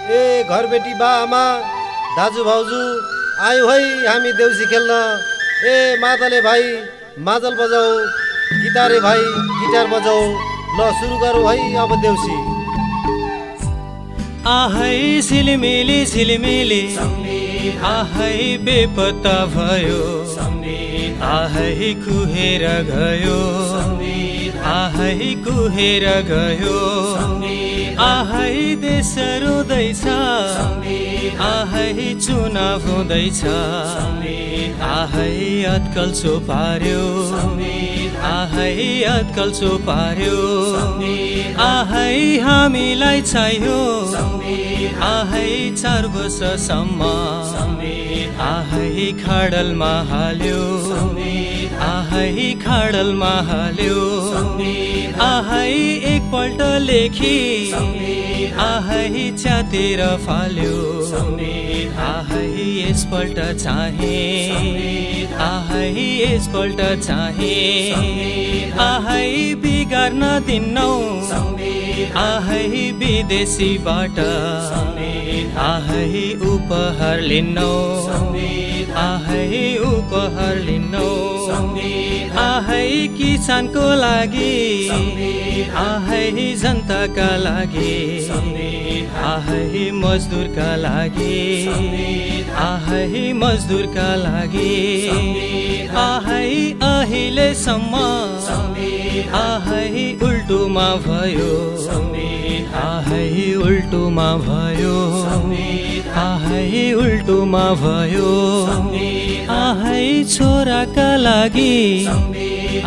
ए घरबेटी बा आमा दाजु भाउजू आयो है हामी देउसी खेल्न। ए मादले भाइ मादल बजाऊ, गिटारे भाइ गिटार बजाऊ। ल सुरु गरौँ है अब देउसी। आहै झिलिमिली झिलिमिली आहै बेपत्ता भयो, आहै कुहेर गयो, आहै कुहेर गयो, आहै देश रुँदैछ, आहै चुनाव हुँदैछ, आहै अत्कल चोपार्यो, आहै अत्कल चोपार्यो, आहै हामीलाई चाहियो, आहै 4 वर्षसम्म, आहै खाडलमा हाल्यो, आहै खाडलमा हाल्यो, आहै एकपल्ट लेखी, आहै च्यातेर फाल्यो, आहै यसपल्ट चाहे, आहै यसपल्ट चाहे, आहै बिगार्न दिन्नौ, आहै विदेशीबाट, आहै उपहार लिन्नौ, आहै उपहार लिन्नौ, आहै किसानको लागि, आहै जनताका लागि, आहै मजदुरका लागि, आहै मजदुरका लागि, आहै अहिलेसम्म, आहै उल्टोमा भयो, आहै उल्टोमा भयो, आहै उल्टोमा भयो, आहै छोराका लागि,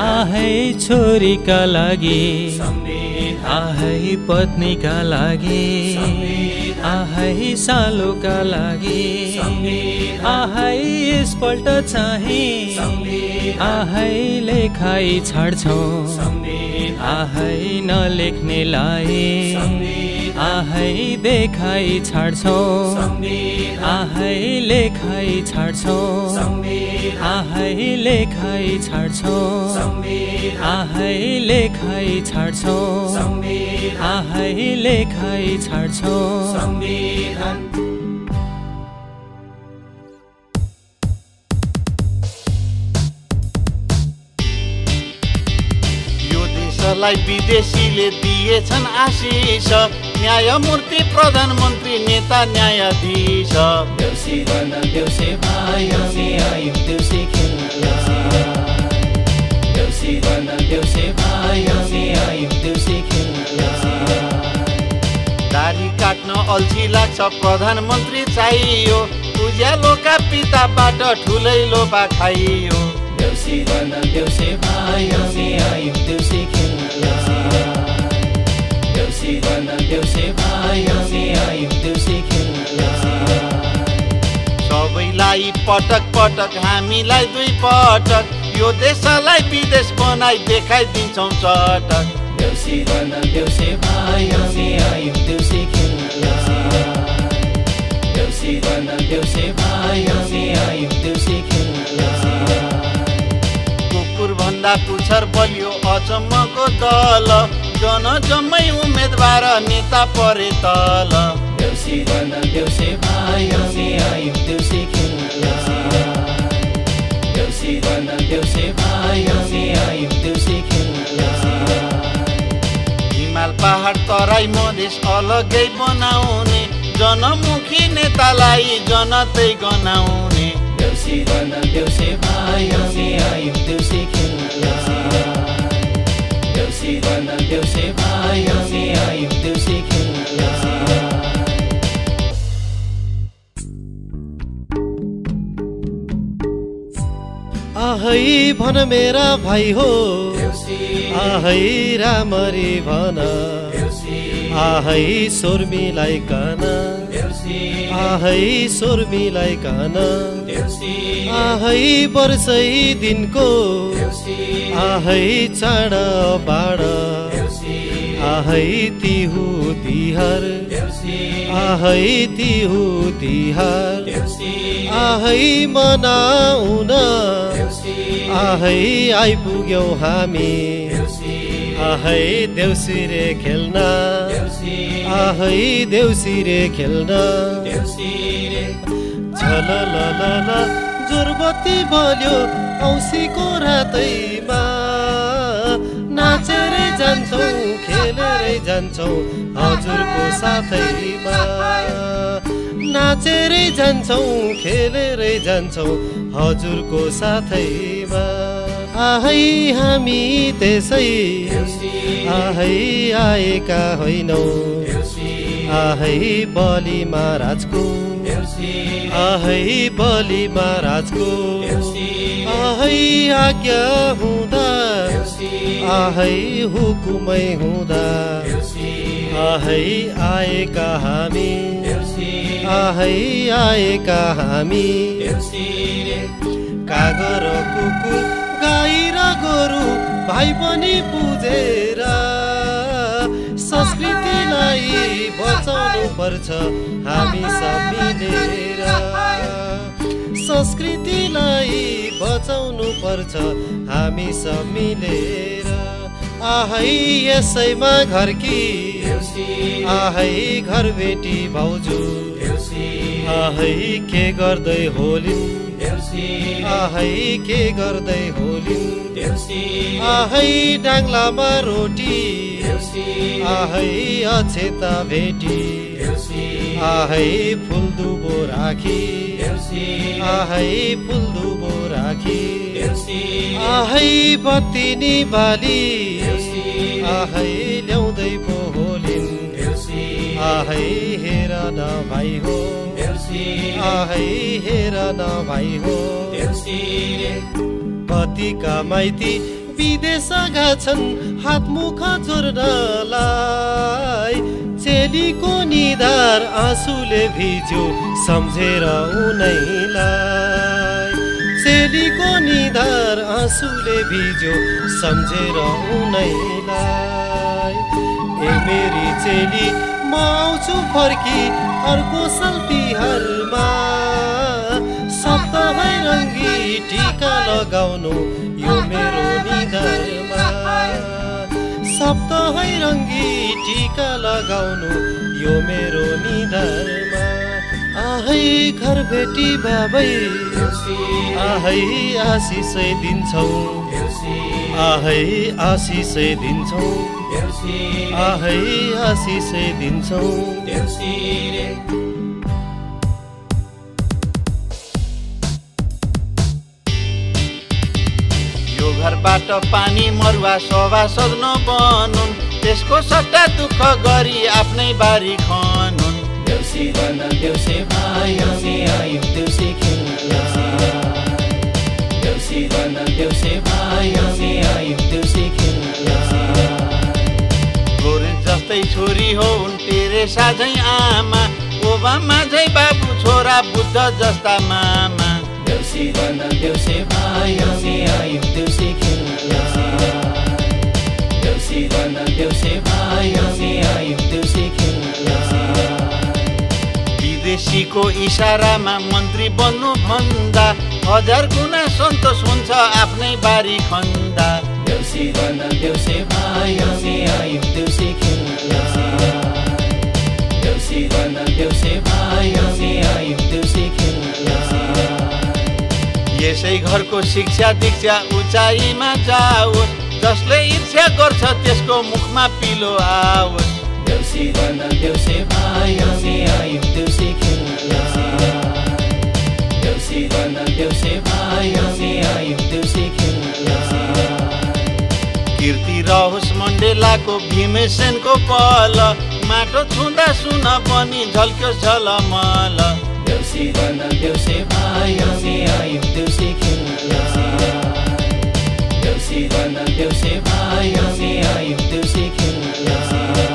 आहै छोरीका लागि, आहै पत्नीका लागि, आहै सालोका लागि, आहै यसपल्ट चाहे, आहै लेखाइ छाड्छौ, आहै नलेख्नेलाई, आहै देखाइ छाड्छौ, आहै लेखाइ छाड्छौ, आहै लेखाइ छाड्छौ, आहै लेखाइ छाड्छौ, आहै लेखाइ छाड्छौ। लाई विदेशीले दिएछन् आशिष, न्यायमूर्ति प्रधानमन्त्री नेता न्यायाधीश। देउसी गर्न देउसे भाइ हामी आयौँ देउसी खेल्न, देउसी गर्न देउसे भाइ हामी आयौँ देउसी खेल्न। दाढी काट्न अल्छी लाग्छ प्रधानमन्त्री चाहियो, उज्यालोका पिताबाट ठुलै लोभा खाइयो। देउसी गर्न देउसे भाइ हामी आयौँ देउसी खेल्न, देउसी गर्न देउसे भाइ हामी आयौँ देउसी खेल्न। सबैलाई पटक पटक हामीलाई 2 पटक, यो देशलाई विदेश बनाई देखाइदिन्छौँ चटक। देउसी गर्न देउसे भाइ हामी आयौँ देउसी खेल्न, देउसी गर्न देउसे भाइ हामी आयौँ देउसी खेल्न। कुकुर भन्दा पुच्छर बलियो अचम्मको दल, जनजम्मै उम्मेदवार नेता परे तल। देउसी गर्न देउसे भाइ हामी आयौँ देउसी खेल्न, देउसी गर्न देउसे भाइ हामी आयौँ देउसी खेल्न। हिमाल पहाड तराई मधेस अलग्गै बनाउने, जनमुखी नेतालाई जनतै गनाउने। देउसी गर्न देउसे भाइ हामी आयौँ देउसी खेल्न, देउसी गर्न देउसे भाइ हामी आयौँ देउसी खेल्न। आहै भन मेरा भाइ हो, आहै रामरी भन, आहै स्वर मिलाइकन, आहै स्वर मिलाइकन, आहै वर्षै दिनको, आहै चाड बाड, आहै तिहु तिहार, आहै तिहु तिहार, आहै मनाउन, आहै आइपुग्यौँ हामी, आहै देउसी रे खेल्न, आहै देउसिरे खेल्न झलललल जोरबत्ती बल्यो औँसीको रातैमा नाचेरै जान्छौँ खेलेरै जान्छौँ हजुरको साथैमा नाचेरै जान्छौँ खेलेरै जान्छौँ हजुरको साथैमा आहै हामी त्यसै आहै आएका होइनौ आहै बलि महाराजको आहै बलि महाराजको आहै आज्ञा हुँदा आहै हुकुमै हुँदा आहै आएका हामी आहै आएका हामी काग र कुकुर गाई र गोरु भाइ पनि पुजेर संस्कृतिलाई बचाउनु पर्छ हामी सब मिलेर संस्कृतिलाई बचाउनु पर्छ हामी सब मिलेर आहै यसैमा घरकी आहै घर बेटी भाउजू आहै के गर्दै होलिन् आहै के गर्दै होलिन् आहै डाङ्लामा रोटी आहै अक्षता भेटी आहै फुलदुबो राखी आहै फुलदुबो राखी आहै बत्ती बाली आहै ल्याउँदै पो होलिन् आहै हेर न भाइ हो आहै हेर न भाइ हो पतिका माइती विदेश गएछन् हातमुख जोड्नलाई चेलीको निधार आँसुले भिज्यो सम्झेर उनैलाई चेलीको निधार आँसुले भिज्यो सम्झेर उनैलाई ए मेरी चेली म आउँछु फर्की अर्को साल तिहारमा सप्तमै रङ्गी टिका लगाउनु यो मेरो निधारमा सप्तमै रङ्गी टिका लगाउनु यो मेरो निधारमा आहै घर भेटी बाबै आहै आशिषै दिन्छौ आहै आशिषै दिन्छौ आहै आशिषै दिन्छौ यो घरबाट पानी मरुवा सभा सज्न बनुन् त्यसको सट्टा दुःख गरी आफ्नै बारी खनुन् देउसी गर्न देउसे भाइ हामी आयौँ देउसी खेल्नलाई देउसी गर्न देउसे भाइ हामी आयौँ देउसी खेल्नलाई गोरे जस्तै छोरी हो टेरेसा झै आमा ओबामा झै बाबु छोरा बुद्ध जस्ता मामा देउसी गर्न देउसे भाइ हामी आयौँ देउसी खेल्नलाई देउसी गर्न देउसे भाइ हामी आयौँ देउसी खेल्नलाई विदेशीको इसारामा मन्त्री बन्नु भन्दा 1000 गुणा सन्तोष हुन्छ आफ्नै बारी खन्दा देउसी गर्न देउसे भाइ हामी आयौँ देउसी खेल्नलाई देउसी गर्न देउसे भाइ हामी आयौँ देउसी खेल्नलाई यसै घरको शिक्षा दीक्षा उचाइमा जाओस् जसले इच्छा गर्छ त्यसको मुखमा पिलो आओस् देउसी गर्न देउसे भाइ हामी आयौँ देउसी खेल्नलाई देउसी गर्न देउसे भाइ हामी आयौँ देउसी खेल्नलाई कीर्ति रहोस् मण्डेलाको भीमसेनको पल माटो छुँदा सुन पनि झल्क्यो झलमल देउसी गर्न देउसे भाइ हामी आयौँ देउसी खेल्नलाई देउसी गर्न देउसे भाइ हामी आयौँ देउसी खेल्नलाई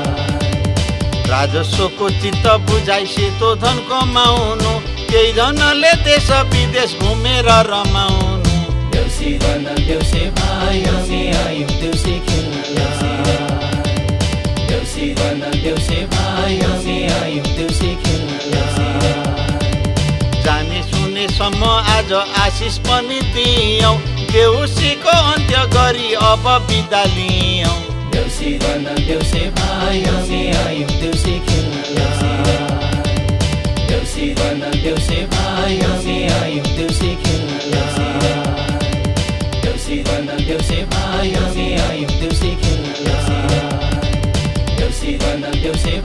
राजस्वको चित्त बुझाइ सेतो धन कमाउनु केही जनले देश विदेश घुमेर रमाउनु देउसी गर्न देउसे भाइ हामी आयौँ देउसी खेल्नलाई देउसी गर्न देउसे भाइ हामी आयौँ देउसी खेल्नलाई जाने सुनेसम्म आज आशिष पनि दियौँ देउसीको अन्त्य गरी अब बिदा लियौँ देउसी देउसी बन देउसे भाइ हामी आयौँ देउसी खेल्न देउसी बन देउसे भाइ हामी आयौँ देउसी खेल्न देउसी बन देउसे भाइ हामी आयौँ देउसी खेल्न देउसी बन देउसे